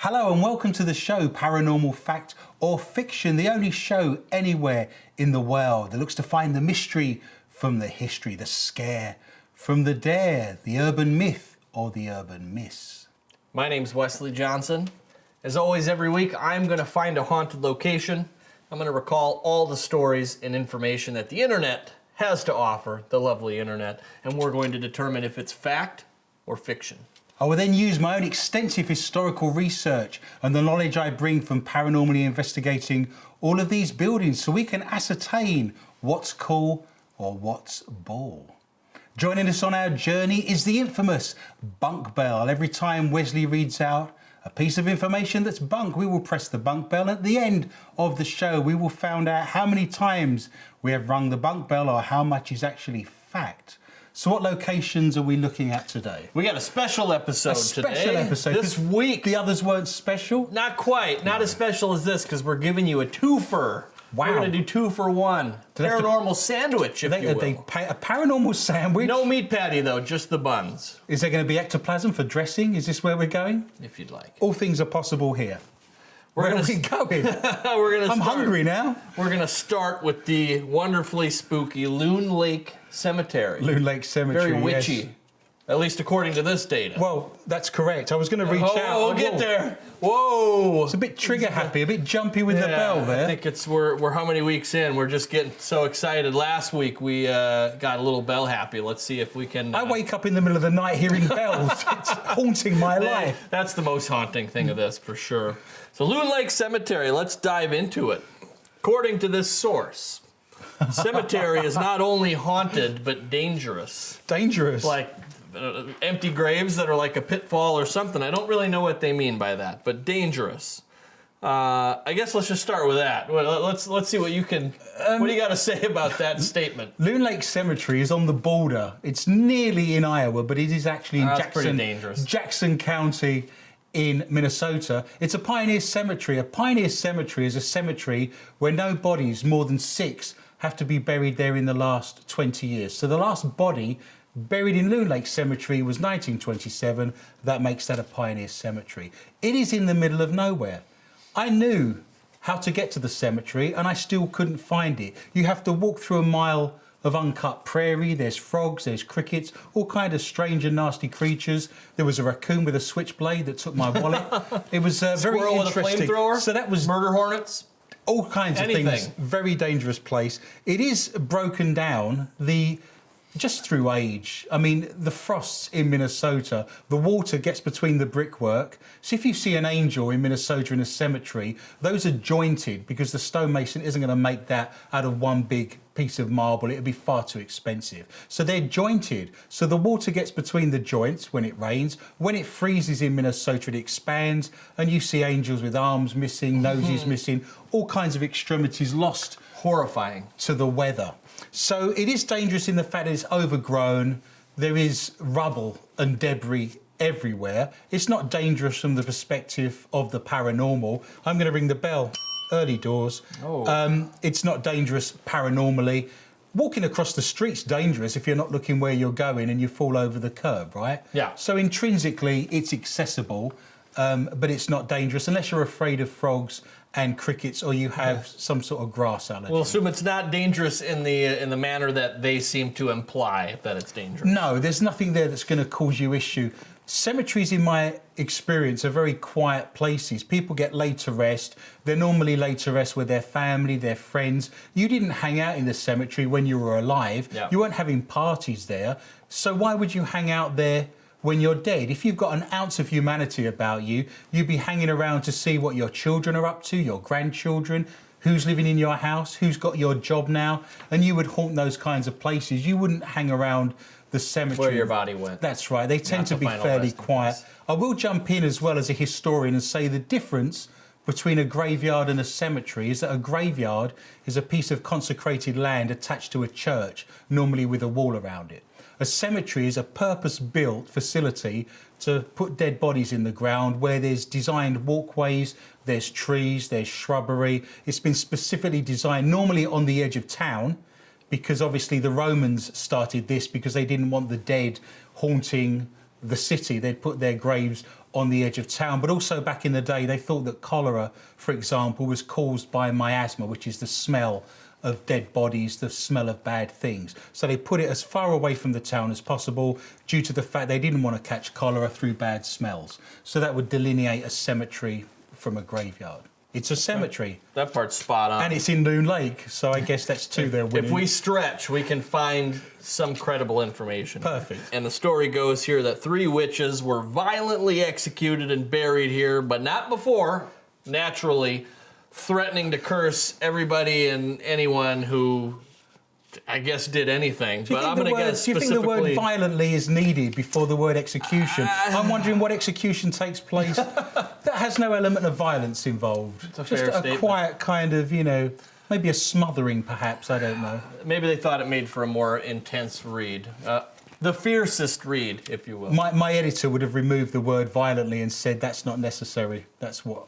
Hello and welcome to the show Paranormal Fact or Fiction, the only show anywhere in the world that looks to find the mystery from the history, the scare from the dare, the urban myth or the urban miss. My name's Wesley Johnson. As always, every week I'm going to find a haunted location. I'm going to recall all the stories and information that the internet has to offer, the lovely internet, and we're going to determine if it's fact or fiction. I will then use my own extensive historical research and the knowledge I bring from paranormally investigating all of these buildings so we can ascertain what's cool or what's bull. Joining us on our journey is the infamous bunk bell. Every time Wesley reads out a piece of information that's bunk, we will press the bunk bell. At the end of the show, we will find out how many times we have rung the bunk bell or how much is actually fact. So what locations are we looking at today? We got a special episode today. A special episode. This week. The others weren't special? Not quite. Not as special as this, because we're giving you a twofer. Wow. We're going to do 2 for 1. Paranormal sandwich, if you will. A paranormal sandwich? No meat patty, though, just the buns. Is there going to be ectoplasm for dressing? Is this where we're going? If you'd like. All things are possible here. Where are we going? I'm hungry now. We're going to start with the wonderfully spooky Loon Lake Cemetery. Loon Lake Cemetery, Very witchy. Yes. At least according to this data. Well, that's correct. I was going to reach out. We'll get there. Whoa. It's a bit trigger happy, a bit jumpy with the bell there. I think we're how many weeks in? We're just getting so excited. Last week we got a little bell happy. Let's see if we can. I wake up in the middle of the night hearing bells. It's haunting my life. That's the most haunting thing of this, for sure. So Loon Lake Cemetery, let's dive into it. According to this source, the cemetery is not only haunted, but dangerous. Dangerous? Like empty graves that are like a pitfall or something. I don't really know what they mean by that, but dangerous. I guess let's just start with that. Let's see what you can. What do you got to say about that statement? Loon Lake Cemetery is on the border. It's nearly in Iowa, but it is actually in Jackson County in Minnesota. It's a pioneer cemetery. A pioneer cemetery is a cemetery where no bodies more than 6 have to be buried there in the last 20 years. So the last body buried in Loon Lake Cemetery was 1927. That makes that a pioneer cemetery. It is in the middle of nowhere. I knew how to get to the cemetery and I still couldn't find it. You have to walk through a mile of uncut prairie. There's frogs, there's crickets, all kind of strange and nasty creatures. There was a raccoon with a switchblade that took my wallet. It was very Squirrel interesting. With a flamethrower? So that was murder hornets? All kinds of things. Very dangerous place. It is broken down just through age. I mean, the frosts in Minnesota, the water gets between the brickwork. So if you see an angel in Minnesota in a cemetery, those are jointed because the stonemason isn't going to make that out of one big piece of marble. It would be far too expensive. So they're jointed. So the water gets between the joints when it rains. When it freezes in Minnesota, it expands and you see angels with arms missing, noses missing, all kinds of extremities lost. Horrifying. To the weather. So it is dangerous in the fact that it's overgrown. There is rubble and debris everywhere. It's not dangerous from the perspective of the paranormal. I'm going to ring the bell. Early doors. It's not dangerous paranormally. Walking across the street's dangerous if you're not looking where you're going and you fall over the curb, right? Yeah. So intrinsically, it's accessible, but it's not dangerous unless you're afraid of frogs and crickets or you have some sort of grass allergy. We'll assume it's not dangerous in the manner that they seem to imply that it's dangerous. No, there's nothing there that's going to cause you issue. Cemeteries, in my experience, are very quiet places. People get laid to rest. They're normally laid to rest with their family, their friends. You didn't hang out in the cemetery when you were alive. Yeah. You weren't having parties there. So why would you hang out there when you're dead? If you've got an ounce of humanity about you, you'd be hanging around to see what your children are up to, your grandchildren, who's living in your house, who's got your job now, and you would haunt those kinds of places. You wouldn't hang around the cemetery. Where your body went. That's right. They tend to be fairly quiet. I will jump in as well as a historian and say the difference between a graveyard and a cemetery is that a graveyard is a piece of consecrated land attached to a church, normally with a wall around it. A cemetery is a purpose-built facility to put dead bodies in the ground where there's designed walkways, there's trees, there's shrubbery. It's been specifically designed normally on the edge of town because obviously the Romans started this because they didn't want the dead haunting the city. They'd put their graves on the edge of town. But also back in the day, they thought that cholera, for example, was caused by miasma, which is the smell of dead bodies, the smell of bad things. So they put it as far away from the town as possible due to the fact they didn't want to catch cholera through bad smells. So that would delineate a cemetery from a graveyard. It's a cemetery. That part's spot on. And it's in Loon Lake, so I guess that's two they're winning. If we stretch, we can find some credible information. Perfect. And the story goes here that 3 witches were violently executed and buried here, but not before, naturally, threatening to curse everybody and anyone who, I guess, did anything. But I'm going to guess do you think the word violently is needed before the word execution? I'm wondering what execution takes place that has no element of violence involved. It's a fair statement. A quiet kind of, maybe a smothering, perhaps. I don't know. Maybe they thought it made for a more intense read. The fiercest read, if you will. My editor would have removed the word violently and said that's not necessary. That's what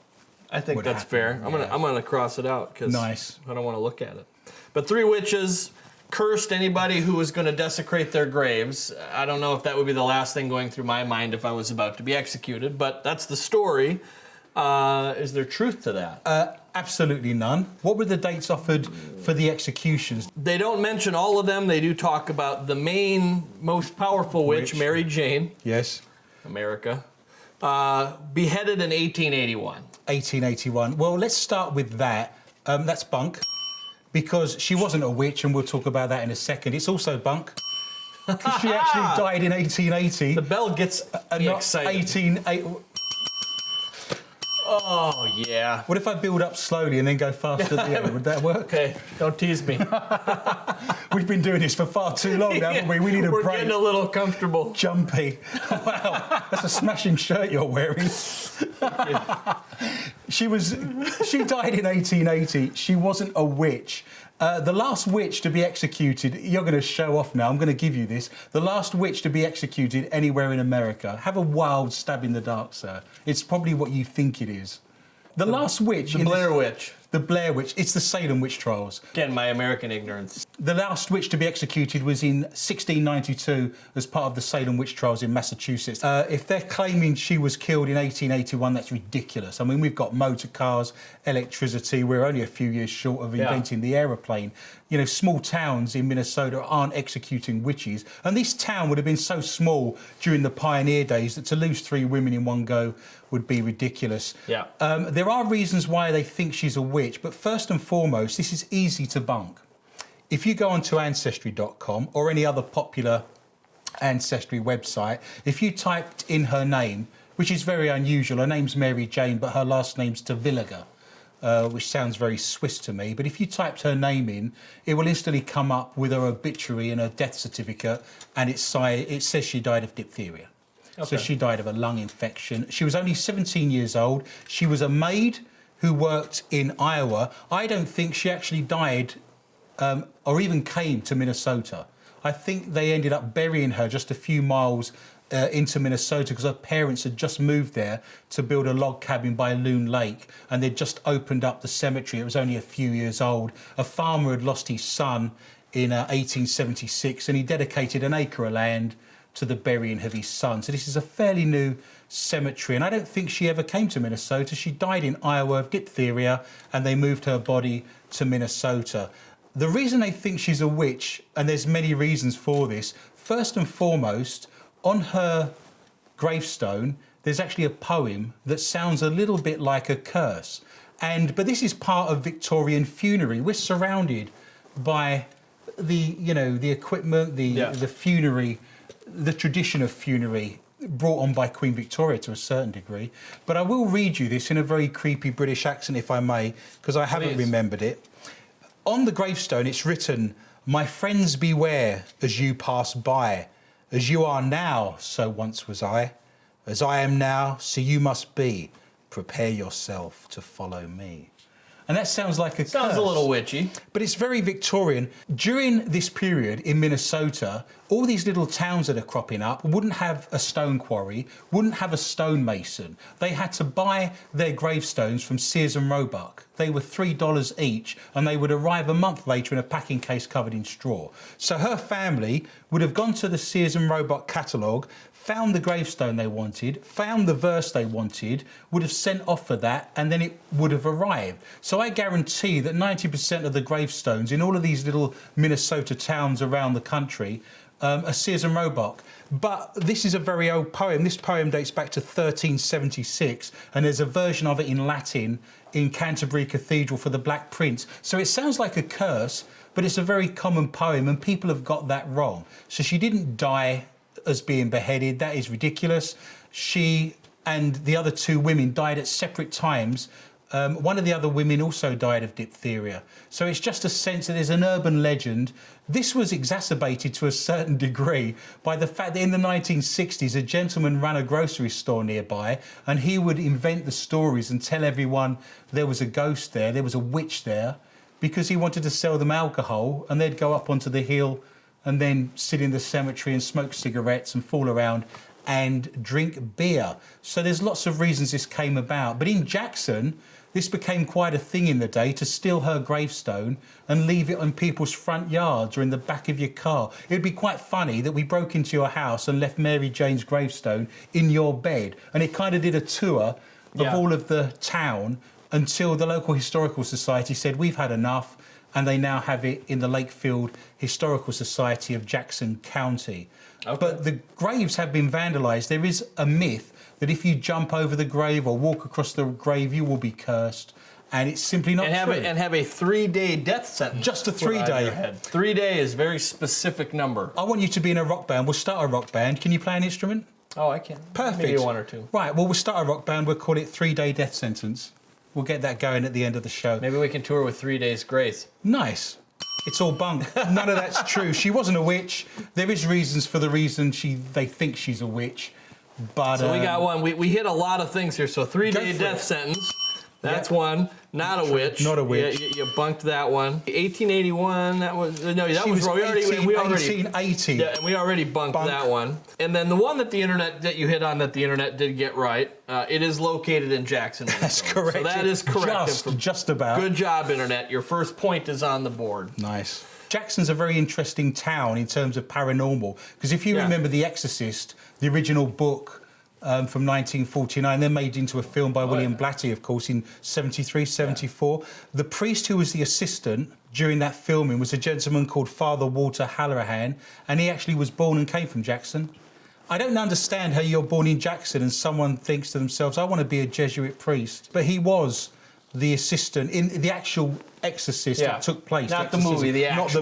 I think that's fair. Yeah. I'm gonna cross it out because nice. I don't want to look at it. But 3 witches cursed anybody who was going to desecrate their graves. I don't know if that would be the last thing going through my mind if I was about to be executed, but that's the story. Is there truth to that? Absolutely none. What were the dates offered for the executions? They don't mention all of them. They do talk about the main, most powerful witch, Mary Jane. Yes. America. Beheaded in 1881. 1881. Well, let's start with that. That's bunk, because she wasn't a witch, and we'll talk about that in a second. It's also bunk, because she actually died in 1880. The bell gets me excited. Oh, yeah. What if I build up slowly and then go faster at the end? Would that work? Okay, don't tease me. We've been doing this for far too long, haven't we? We need a break. We're getting a little comfortable. Jumpy. Wow, that's a smashing shirt you're wearing. She died in 1880. She wasn't a witch. The last witch to be executed, you're going to show off now, I'm going to give you this. The last witch to be executed anywhere in America. Have a wild stab in the dark, sir. It's probably what you think it is. The last witch... The Blair Witch. The Blair Witch. It's the Salem witch trials. Again, my American ignorance. The last witch to be executed was in 1692 as part of the Salem witch trials in Massachusetts. If they're claiming she was killed in 1881, that's ridiculous. I mean, we've got motor cars, electricity. We're only a few years short of inventing the aeroplane. Small towns in Minnesota aren't executing witches. And this town would have been so small during the pioneer days that to lose 3 women in one go would be ridiculous. Yeah. There are reasons why they think she's a witch, but first and foremost, this is easy to bunk. If you go onto Ancestry.com or any other popular ancestry website, if you typed in her name, which is very unusual, her name's Mary Jane, but her last name's Terwilliger, which sounds very Swiss to me, but if you typed her name in, it will instantly come up with her obituary and her death certificate, and it says she died of diphtheria. Okay. So she died of a lung infection. She was only 17 years old. She was a maid who worked in Iowa. I don't think she actually died or even came to Minnesota. I think they ended up burying her just a few miles into Minnesota because her parents had just moved there to build a log cabin by Loon Lake, and they'd just opened up the cemetery. It was only a few years old. A farmer had lost his son in 1876, and he dedicated an acre of land to the burying of his son. So this is a fairly new cemetery, and I don't think she ever came to Minnesota. She died in Iowa of diphtheria, and they moved her body to Minnesota. The reason they think she's a witch, and there's many reasons for this, first and foremost, on her gravestone, there's actually a poem that sounds a little bit like a curse. But this is part of Victorian funerary. We're surrounded by the equipment, the funerary, the tradition of funerary brought on by Queen Victoria to a certain degree. But I will read you this in a very creepy British accent, if I may, because I haven't remembered it. On the gravestone, it's written, "My friends beware as you pass by. As you are now, so once was I. As I am now, so you must be. Prepare yourself to follow me." And that sounds like a Sounds curse, a little witchy. but it's very Victorian. During this period in Minnesota, all these little towns that are cropping up wouldn't have a stone quarry, wouldn't have a stonemason. They had to buy their gravestones from Sears and Roebuck. They were $3 each, and they would arrive a month later in a packing case covered in straw. So her family would have gone to the Sears and Roebuck catalogue, found the gravestone they wanted, found the verse they wanted, would have sent off for that, and then it would have arrived. So I guarantee that 90% of the gravestones in all of these little Minnesota towns around the country are Sears and Roebuck. But this is a very old poem. This poem dates back to 1376, and there's a version of it in Latin in Canterbury Cathedral for the Black Prince. So it sounds like a curse, but it's a very common poem, and people have got that wrong. So she didn't die as being beheaded. That is ridiculous. She and the other two women died at separate times. One of the other women also died of diphtheria. So it's just a sense that there's an urban legend. This was exacerbated to a certain degree by the fact that in the 1960s, a gentleman ran a grocery store nearby, and he would invent the stories and tell everyone there was a ghost there, there was a witch there, because he wanted to sell them alcohol, and they'd go up onto the hill and then sit in the cemetery and smoke cigarettes and fool around and drink beer. So there's lots of reasons this came about. But in Jackson, this became quite a thing in the day, to steal her gravestone and leave it on people's front yards or in the back of your car. It would be quite funny that we broke into your house and left Mary Jane's gravestone in your bed. And it kind of did a tour of all of the town until the local historical society said, we've had enough. And they now have it in the Lakefield Historical Society of Jackson County. Okay. But the graves have been vandalised. There is a myth that if you jump over the grave or walk across the grave, you will be cursed. And it's simply not true. And have a 3-day death sentence. Just a 3-day. 3 days, very specific number. I want you to be in a rock band. We'll start a rock band. Can you play an instrument? Oh, I can. Perfect. Maybe one or two. Right, well, we'll start a rock band. We'll call it 3-day death sentence. We'll get that going at the end of the show. Maybe we can tour with 3 days grace. Nice. It's all bunk. None of that's true. She wasn't a witch. There is reasons for the reason they think she's a witch. But so we got one. We hit a lot of things here. So 3-day death sentence. That's one. Not a witch. Not a witch. You bunked that one. 1881. That was that was wrong. 1880. Yeah, we already bunked that one. And then the one that the internet did get right. It is located in Jackson. That's correct. So that is correct. Just about. Good job, internet. Your first point is on the board. Nice. Jackson's a very interesting town in terms of paranormal, because if you remember The Exorcist, the original book. From 1949, then made into a film by William Blatty, of course, in 73, 74. Yeah. The priest who was the assistant during that filming was a gentleman called Father Walter Halloran, and he actually was born and came from Jackson. I don't understand how you're born in Jackson and someone thinks to themselves, I want to be a Jesuit priest. But he was the assistant in the actual Exorcist that took place. Not the movie, the actual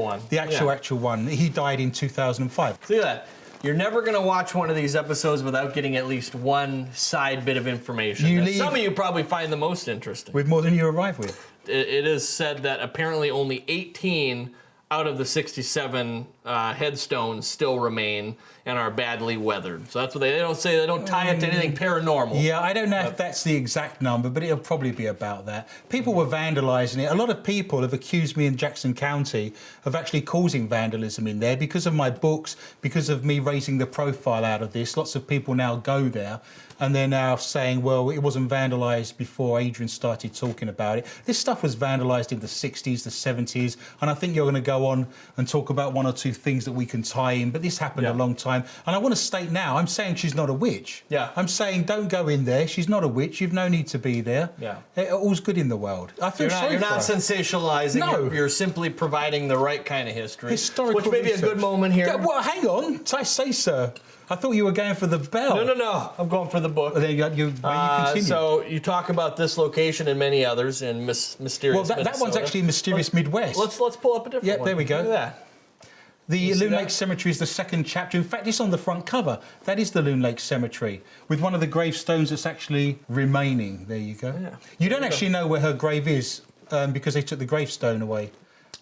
one. The actual one. He died in 2005. See that? You're never going to watch one of these episodes without getting at least one side bit of information. Some of you probably find the most interesting. With more than you arrive with. It is said that apparently only 18 out of the 67 headstones still remain and are badly weathered. So that's what they don't say. They don't tie it to anything paranormal. Yeah, I don't know if that's the exact number, but it'll probably be about that. People were vandalising it. A lot of people have accused me in Jackson County of actually causing vandalism in there because of my books, because of me raising the profile out of this. Lots of people now go there. And they're now saying, well, it wasn't vandalised before Adrian started talking about it. This stuff was vandalised in the 60s, the 70s, and I think you're going to go on and talk about one or two things that we can tie in, but this happened a long time. And I want to state now, I'm saying she's not a witch. Yeah. I'm saying don't go in there. She's not a witch. You've no need to be there. Yeah. All's good in the world. I feel sorry for her. You're not sensationalizing. No. You're simply providing the right kind of history. Historical Which may be a good moment here. Yeah, well, hang on. I say, sir. I thought you were going for the bell. No. I'm going for the book. Well, you continue. So you talk about this location and many others in mysterious. Well, that one's actually mysterious Midwest. Let's pull up a different one. Yeah, there we go. Look at that. The Loon Lake Cemetery is the second chapter. In fact, it's on the front cover. That is the Loon Lake Cemetery, with one of the gravestones that's actually remaining. There you go. Yeah. You don't actually know where her grave is because they took the gravestone away.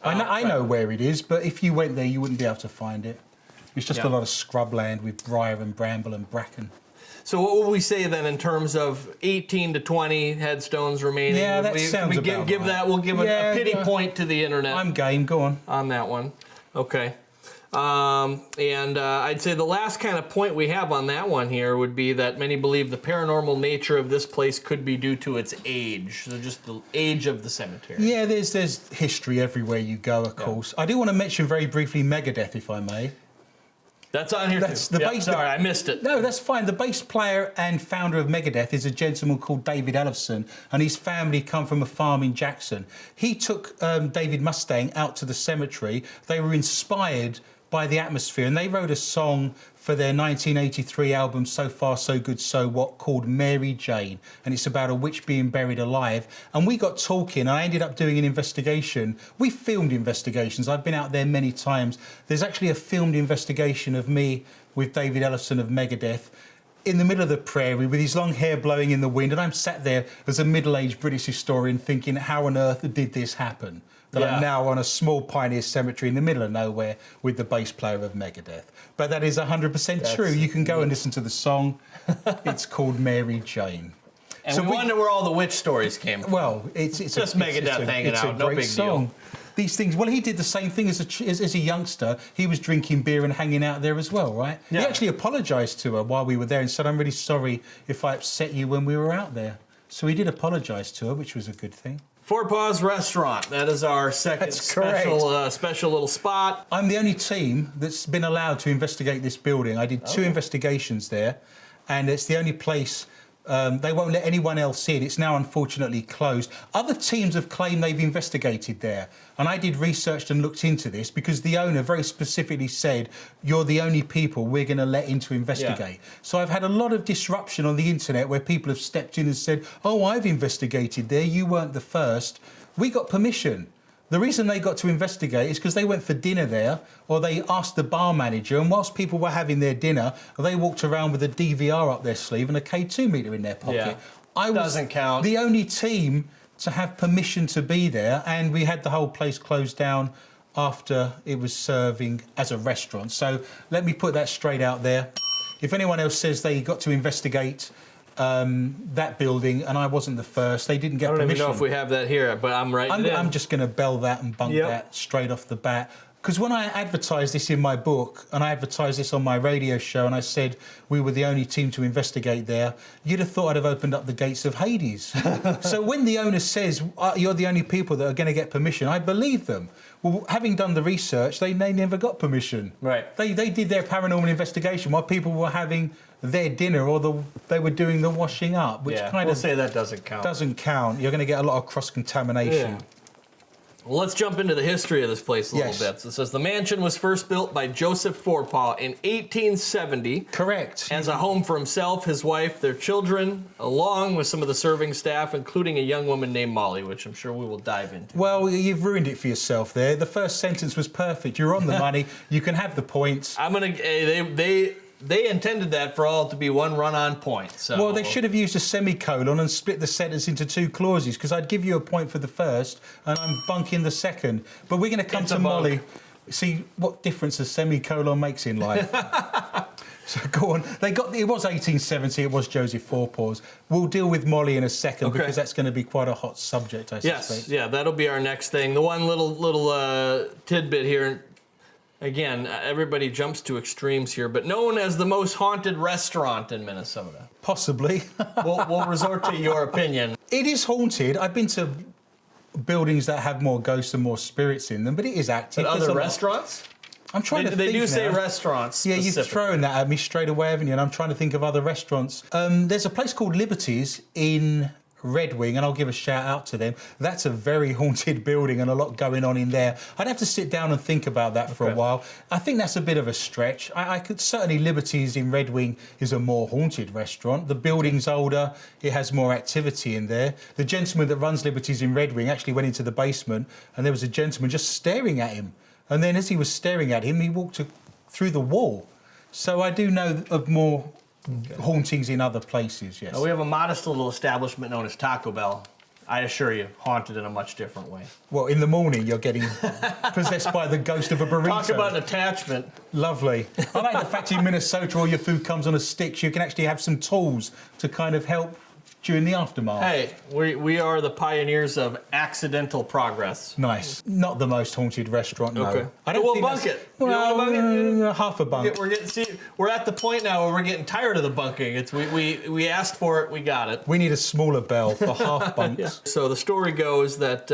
I know where it is, but if you went there, you wouldn't be able to find it. It's just a lot of scrubland with briar and bramble and bracken. So what would we say then in terms of 18 to 20 headstones remaining? Yeah, that sounds about give right. that. We'll give a pity point to the internet. I'm game. Go on that one. Okay. I'd say the last kind of point we have on that one here would be that many believe the paranormal nature of this place could be due to its age. So just the age of the cemetery. Yeah, there's history everywhere you go, of course. I do want to mention very briefly Megadeth, if I may. That's on here That's too. the bass. Sorry, I missed it. No, that's fine. The bass player and founder of Megadeth is a gentleman called David Ellefson, and his family come from a farm in Jackson. He took David Mustaine out to the cemetery. They were inspired by the atmosphere, and they wrote a song for their 1983 album So Far So Good So What called Mary Jane, and it's about a witch being buried alive. And we got talking, and I ended up doing an investigation. We filmed investigations. I've been out there many times. There's actually a filmed investigation of me with David Ellefson of Megadeth in the middle of the prairie with his long hair blowing in the wind, and I'm sat there as a middle-aged British historian thinking, how on earth did this happen? That I'm now on a small pioneer cemetery in the middle of nowhere with the bass player of Megadeth. But that is 100% true. You can go and listen to the song. It's called Mary Jane. And so we wonder where all the witch stories came from. Well, it's just Megadeth hanging out, no big deal. These things, well, he did the same thing as a youngster. He was drinking beer and hanging out there as well, right? Yeah. He actually apologised to her while we were there and said, I'm really sorry if I upset you when we were out there. So he did apologise to her, which was a good thing. Forepaughs Restaurant. That is our second special little spot. I'm the only team that's been allowed to investigate this building. I did 2 investigations there, and it's the only place they won't let anyone else in. It's now unfortunately closed. Other teams have claimed they've investigated there, and I did research and looked into this because the owner very specifically said, you're the only people we're going to let in to investigate. Yeah. So I've had a lot of disruption on the internet where people have stepped in and said, oh, I've investigated there, you weren't the first. We got permission. The reason they got to investigate is because they went for dinner there, or they asked the bar manager, and whilst people were having their dinner, they walked around with a DVR up their sleeve and a K2 meter in their pocket. Yeah. I was Doesn't count. The only team to have permission to be there, and we had the whole place closed down after it was serving as a restaurant. So let me put that straight out there. If anyone else says they got to investigate that building, and I wasn't the first. They didn't get permission. I don't even know if we have that here, but I'm just going to bell that and bunk that straight off the bat. Because when I advertised this in my book, and I advertised this on my radio show, and I said we were the only team to investigate there, you'd have thought I'd have opened up the gates of Hades. So when the owner says, you're the only people that are going to get permission, I believe them. Well, having done the research, they never got permission. Right. They did their paranormal investigation while people were having their dinner, or they were doing the washing up, which we'll say that doesn't count. Doesn't count. You're going to get a lot of cross-contamination. Yeah. Well, let's jump into the history of this place a little bit. So it says the mansion was first built by Joseph Forepaugh in 1870. Correct. As a home for himself, his wife, their children, along with some of the serving staff, including a young woman named Molly, which I'm sure we will dive into. Well, you've ruined it for yourself there. The first sentence was perfect. You're on the money. You can have the points. They intended that for all to be one run-on point. So. Well, they should have used a semicolon and split the sentence into 2 clauses, because I'd give you a point for the first and I'm bunking the second. But we're going to come to Molly. See what difference a semicolon makes in life. So go on. It was 1870. It was Joseph Forepaughs. We'll deal with Molly in a second because that's going to be quite a hot subject, I suspect. Yes, yeah, that'll be our next thing. The one little tidbit here. Again, everybody jumps to extremes here, but known as the most haunted restaurant in Minnesota. Possibly. We'll resort to your opinion. It is haunted. I've been to buildings that have more ghosts and more spirits in them, but it is active. But other restaurants? I'm trying to think. They do say now. Restaurants. Yeah, you've thrown that at me straight away, haven't you? And I'm trying to think of other restaurants. There's a place called Liberties in Red Wing, and I'll give a shout out to them. That's a very haunted building and a lot going on in there. I'd have to sit down and think about that for a while. I think that's a bit of a stretch. I could certainly, Liberties in Red Wing is a more haunted restaurant. The building's older, it has more activity in there. The gentleman that runs Liberties in Red Wing actually went into the basement, and there was a gentleman just staring at him. And then as he was staring at him, he walked through the wall. So I do know of more hauntings in other places, yes. We have a modest little establishment known as Taco Bell. I assure you, haunted in a much different way. Well, in the morning you're getting possessed by the ghost of a burrito. Talk about an attachment. Lovely. I like the fact in Minnesota all your food comes on a stick, so you can actually have some tools to kind of help during the aftermath. Hey, we are the pioneers of accidental progress. Nice. Not the most haunted restaurant, no. Okay. We'll bunk it. Well, half a bunk. We're at the point now where we're getting tired of the bunking. We asked for it, we got it. We need a smaller bell for half bunks. Yeah. So the story goes that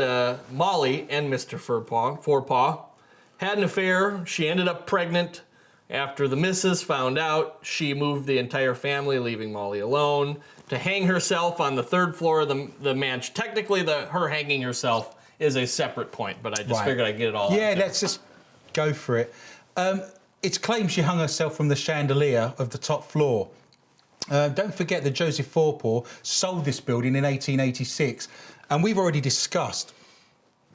Molly and Mr. Forepaugh had an affair. She ended up pregnant. After the missus found out, she moved the entire family, leaving Molly alone, to hang herself on the 3rd floor of the mansion. Technically, her hanging herself is a separate point, but I just figured I'd get it all out there. Let's just go for it. It's claimed she hung herself from the chandelier of the top floor. Don't forget that Joseph Forepaugh sold this building in 1886, and we've already discussed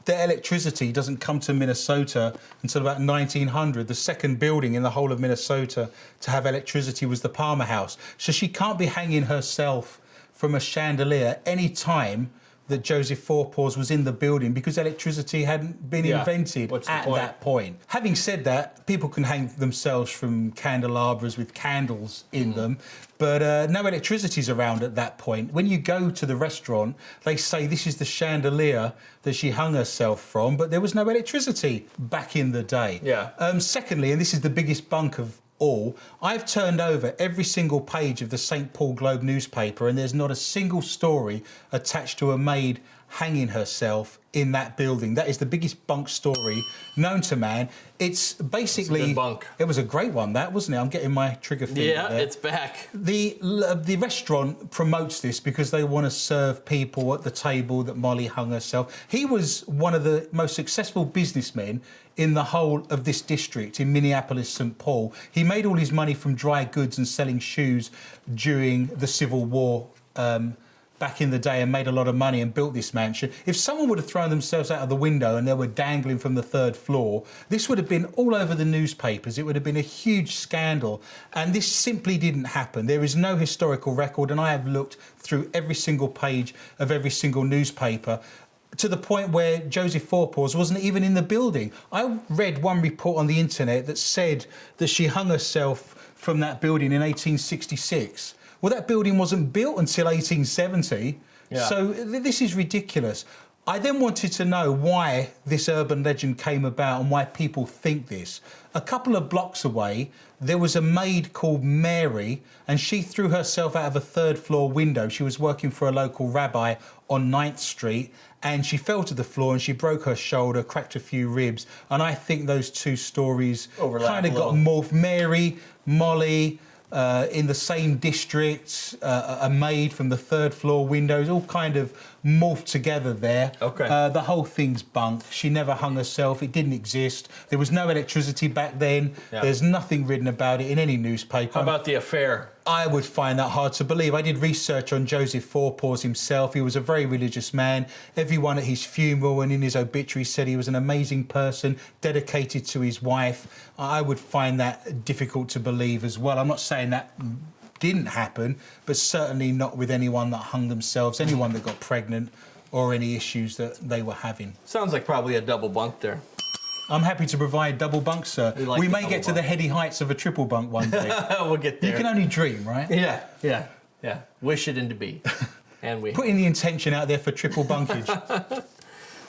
that electricity doesn't come to Minnesota until about 1900. The second building in the whole of Minnesota to have electricity was the Palmer House. So she can't be hanging herself from a chandelier any time that Joseph Forepaughs was in the building, because electricity hadn't been invented at that point. Having said that, people can hang themselves from candelabras with candles in them, but no electricity's around at that point. When you go to the restaurant, they say this is the chandelier that she hung herself from, but there was no electricity back in the day. Secondly, and this is the biggest bunk of all, I've turned over every single page of the St. Paul Globe newspaper, and there's not a single story attached to a maid hanging herself in that building. That is the biggest bunk story known to man. It's basically... It's a good bunk. It was a great one, that, wasn't it? I'm getting my trigger finger there. It's back. The restaurant promotes this because they want to serve people at the table that Molly hung herself. He was one of the most successful businessmen in the whole of this district in Minneapolis, St. Paul. He made all his money from dry goods and selling shoes during the Civil War back in the day, and made a lot of money and built this mansion. If someone would have thrown themselves out of the window and they were dangling from the 3rd floor, this would have been all over the newspapers. It would have been a huge scandal. And this simply didn't happen. There is no historical record, and I have looked through every single page of every single newspaper, to the point where Joseph Forepaughs wasn't even in the building. I read one report on the internet that said that she hung herself from that building in 1866. Well, that building wasn't built until 1870, so this is ridiculous. I then wanted to know why this urban legend came about and why people think this. A couple of blocks away, there was a maid called Mary, and she threw herself out of a 3rd floor window. She was working for a local rabbi on 9th Street, and she fell to the floor and she broke her shoulder, cracked a few ribs. And I think those two stories kind of got morphed. Mary, Molly, in the same district, a maid from the 3rd floor windows, all kind of morphed together there. The whole thing's bunk. She never hung herself. It didn't exist. There was no electricity back then. There's nothing written about it in any newspaper. How about the affair? I would find that hard to believe. I did research on Joseph Forepaughs himself. He was a very religious man. Everyone at his funeral and in his obituary said he was an amazing person, dedicated to his wife. I would find that difficult to believe as well. I'm not saying that didn't happen, but certainly not with anyone that hung themselves, anyone that got pregnant, or any issues that they were having. Sounds like probably a double bunk there. I'm happy to provide double bunk, sir. We may get to the heady heights of a triple bunk one day. We'll get there. You can only dream, right? Yeah. Wish it into be. And we putting the intention out there for triple bunkage.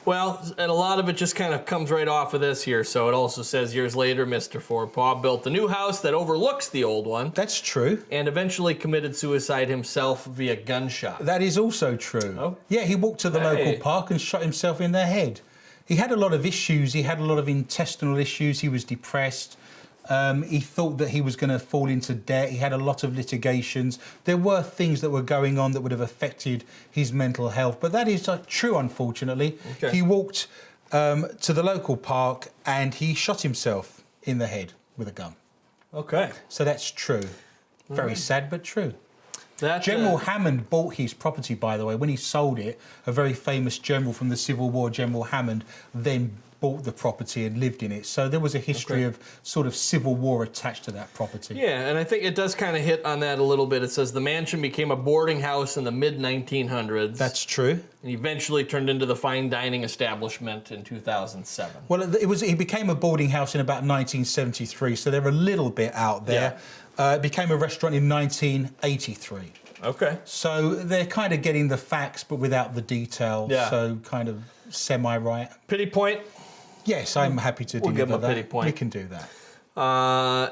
Well, and a lot of it just kind of comes right off of this here. So it also says years later, Mr. Forepaugh built a new house that overlooks the old one. That's true. And eventually committed suicide himself via gunshot. That is also true. Oh. Yeah, he walked to the local park and shot himself in the head. He had a lot of issues. He had a lot of intestinal issues. He was depressed. He thought that he was going to fall into debt. He had a lot of litigations. There were things that were going on that would have affected his mental health. But that is true, unfortunately. He walked to the local park and he shot himself in the head with a gun. So that's true. Very sad, but true. General Hammond bought his property, by the way. When he sold it, a very famous general from the Civil War, General Hammond, then bought the property and lived in it. So there was a history of sort of civil war attached to that property. Yeah, and I think it does kind of hit on that a little bit. It says the mansion became a boarding house in the mid-1900s. That's true. And eventually turned into the fine dining establishment in 2007. Well, it became a boarding house in about 1973, so they're a little bit out there. It became a restaurant in 1983. So they're kind of getting the facts, but without the detail. So kind of semi-right. Pity point? Yes, I'm happy to give them a that. pity point. We can do that.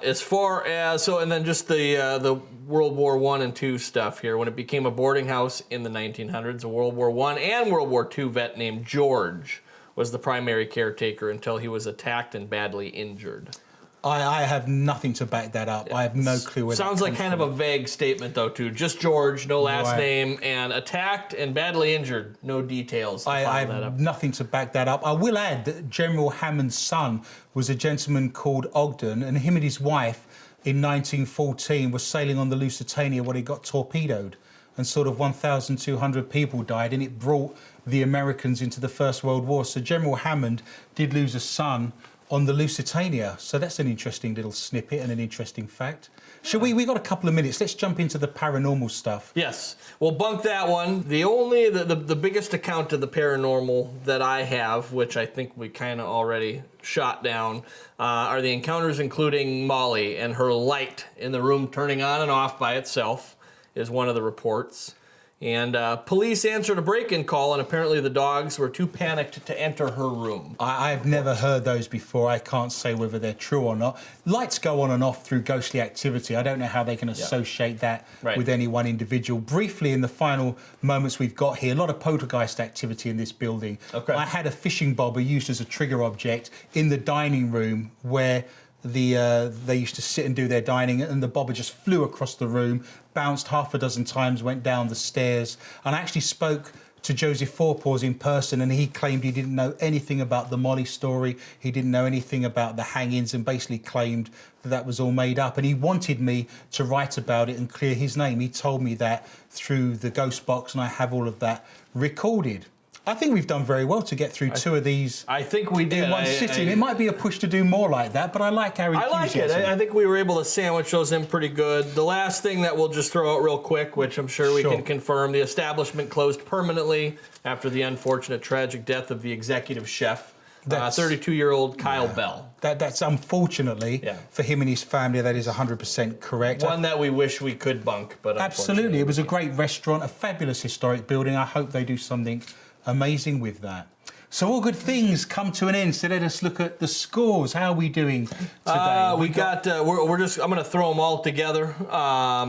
As far as and then just the World War I and II stuff here. When it became a boarding house in the 1900s, a World War I and World War II vet named George was the primary caretaker until he was attacked and badly injured. I have nothing to back that up. I have no clue where Sounds that like kind of a vague statement, though, too. Just George, no last name, and attacked and badly injured. No details. I have nothing to back that up. I will add that General Hammond's son was a gentleman called Ogden, and him and his wife in 1914 were sailing on the Lusitania when it got torpedoed, and sort of 1,200 people died, and it brought the Americans into the First World War. So General Hammond did lose a son on the Lusitania. So that's an interesting little snippet and an interesting fact. Shall we got a couple of minutes. Let's jump into the paranormal stuff. Yes, we'll bunk that one. The biggest account of the paranormal that I have, which I think we kind of already shot down, are the encounters including Molly and her light in the room turning on and off by itself is one of the reports. And police answered a break-in call, and apparently the dogs were too panicked to enter her room. I've never heard those before. I can't say whether they're true or not. Lights go on and off through ghostly activity. I don't know how they can associate that with any one individual. Briefly, in the final moments we've got here, a lot of poltergeist activity in this building. Okay. I had a fishing bobber used as a trigger object in the dining room where they used to sit and do their dining, and the bobber just flew across the room, bounced half a dozen times, went down the stairs. And I actually spoke to Joseph Forepaughs in person, and he claimed he didn't know anything about the Molly story. He didn't know anything about the hangings, and basically claimed that was all made up. And he wanted me to write about it and clear his name. He told me that through the ghost box, and I have all of that recorded. I think we've done very well to get through two of these. I think we did. In one sitting. It might be a push to do more like that, but I like our enthusiasm. I like it. I think we were able to sandwich those in pretty good. The last thing that we'll just throw out real quick, which I'm sure we can confirm, the establishment closed permanently after the unfortunate tragic death of the executive chef, 32-year-old Kyle Bell. That's unfortunately, for him and his family, that is 100% correct. One that we wish we could bunk, but absolutely. It was a great restaurant, a fabulous historic building. I hope they do something amazing with that. So all good things come to an end. So let us look at the scores. How are we doing today? I'm going to throw them all together.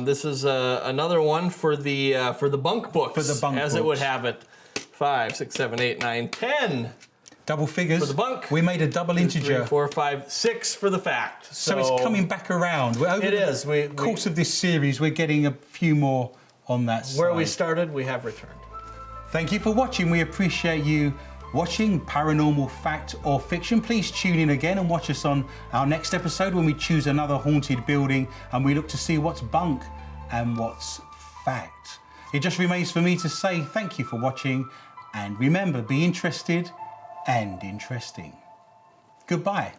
This is another one for the bunk books. For the bunk as books. It would have it. 5, 6, 7, 8, 9, 10. Double figures. For the bunk. We made a double integer. 3, 4, 5, 6 for the fact. So it's coming back around. Over the course of this series, we're getting a few more on that side. Where we started, we have returned. Thank you for watching. We appreciate you watching Paranormal Fact or Fiction. Please tune in again and watch us on our next episode when we choose another haunted building and we look to see what's bunk and what's fact. It just remains for me to say thank you for watching, and remember, be interested and interesting. Goodbye.